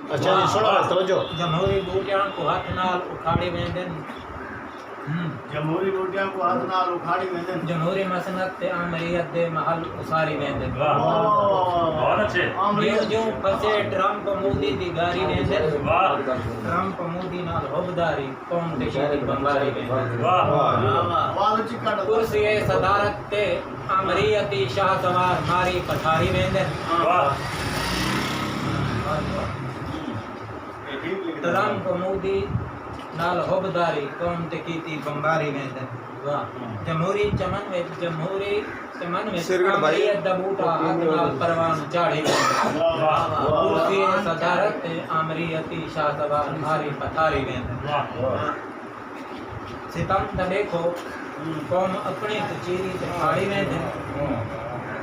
अच्छा जी सुनो तवज्जो जमहूरी बूटियां को हाथ नाल उखाड़ी वेंदन जमहूरी बूटियां को हाथ नाल उखाड़ी वेंदन जमहूरी मसनत ते अमरीयत दे महल उसारी वेंदन वाह बहुत अच्छे जो जो फसे ट्रम्प मोदी दी गारी वेंदन वाह ट्रम्प मोदी नाल होबदारी कौम ते शीरी बंबारी वेंदन वाह वाल चिकड़ कुर्सी सदारत ते अमरीयती शाह सवार मारी पथारी वेंदन वाह ट्रम्प मोदी नाल होबदारी कौम ते कीती बंबारी वेंदन वाह जमहूरी चमन विच अमरीयत दा बूटा हाथ नाल परवान चाढ़ी वेंदन वाह कुर्सी सदारत ते अमरीयती शाह सवार मारी पथारी वेंदन वाह सितम दा देखो कौम अपनी कचीरी ते फाड़ी वेंदन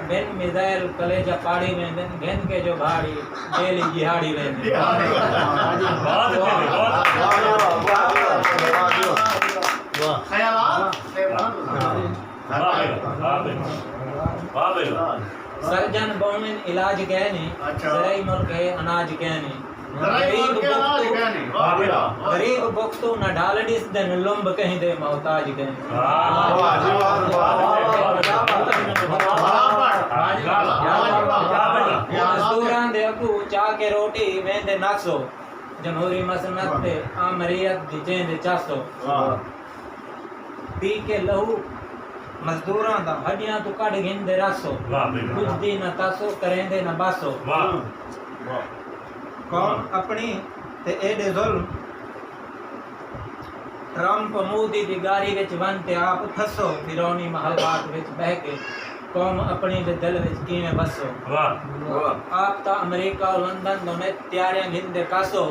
बिन मिसाइल कलेजा पाड़ी वेंदन घेन के जो भाड़ी डेली दिहाड़ी वेंदन बहुत अच्छे वाह ख्यालात से वाह सर्जन बोमिन इलाज कहने अच्छा। जराई मुल्क है अनाज कहने गरीब बख्तू न ढालडिस दिन लुम्ब कहीं दे मोहताज कहने मजदूरां दे अगू चाह के रोटी वेंदे नासो जमहूरी मसनत ते अमरीयत दी जेंदे चासो पी के लहू मजदूरां दा हड्डियां तू कढ गिंदे रासो कुछ दी न तासो करेंदे न बासो कौम अपनी ते एडे जुल्म ट्रम्प मोदी दी गारी विच वन ते आप फसो फिरौनी महलबात विच बह के कौम अपनी दे दिल विच किवें बसो आप ता अमेरिका और लंदन दो में त्यारियां गिंदे कासो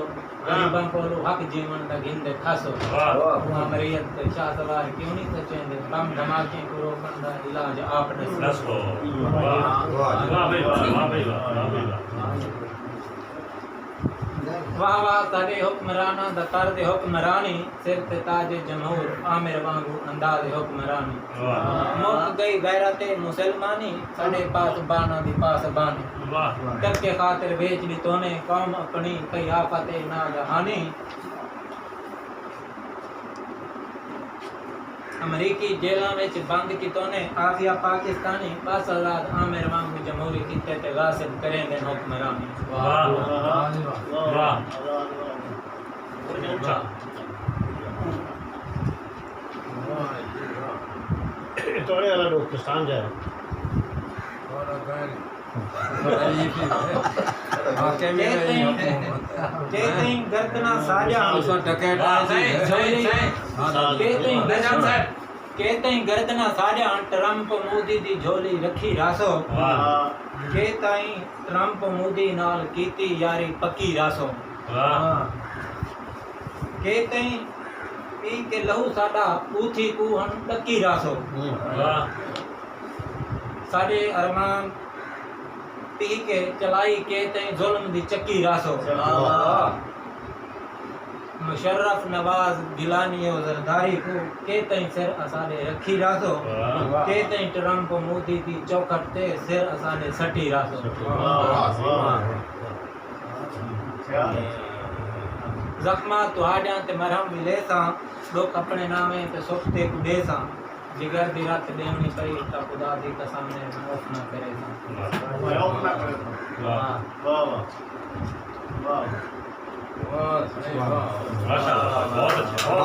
गरीबां कोलो हक जीवन दा गिंदे खासो अमरीयत ते शाह सवार क्यों नहीं सचेंदे कम धमाके को रोकण दा इलाज आप दसो वाह वाह करे हुक्मराना दा कर दे हुक्मरानी सिर ते ताज जमहूर आमिर वांगू अंदाज हुक्मरानी मुक गई गैरत मुसलमानी सड़े पास बाना दी पास बानी कर के खातिर बेच दी तोने कौम अपनी कई आफत ना जहानी अमरीकी जेलों में बंद की तोने आसिया पाकिस्तानी बस आजाद आमिर वांगू जमहूरी किते ते गासिब करेंगे हुक्मरानी थोड़े वाला डॉक्टरस्तान जाए गर्दना साजा केतई गर्दना साजा ट्रम्प मोदी दी झोली रखी रासो केतई ट्रम्प मोदी नाल कीती यारी पक्की रासो केतई पी के लहू साडा पूथी कूहन टकी रासो साडे अरमान पी के चलाई के तई जुल्म दी चक्की रासो मुशर्रफ नवाज गिलानी और जरदारी को के तई सिर असाने रखी रासो के तई ट्रम्प मोदी दी चौखट ते सिर असाने सटी रासो जख्मा तुहाड़ियां ते मरहम मिले सा लोग अपने नामे ते सुखते कुडे सा जिगर दी रात देवनी पई ता खुदा दी कसम ने माफ ना करे सा माशाअल्लाह बहुत अच्छा।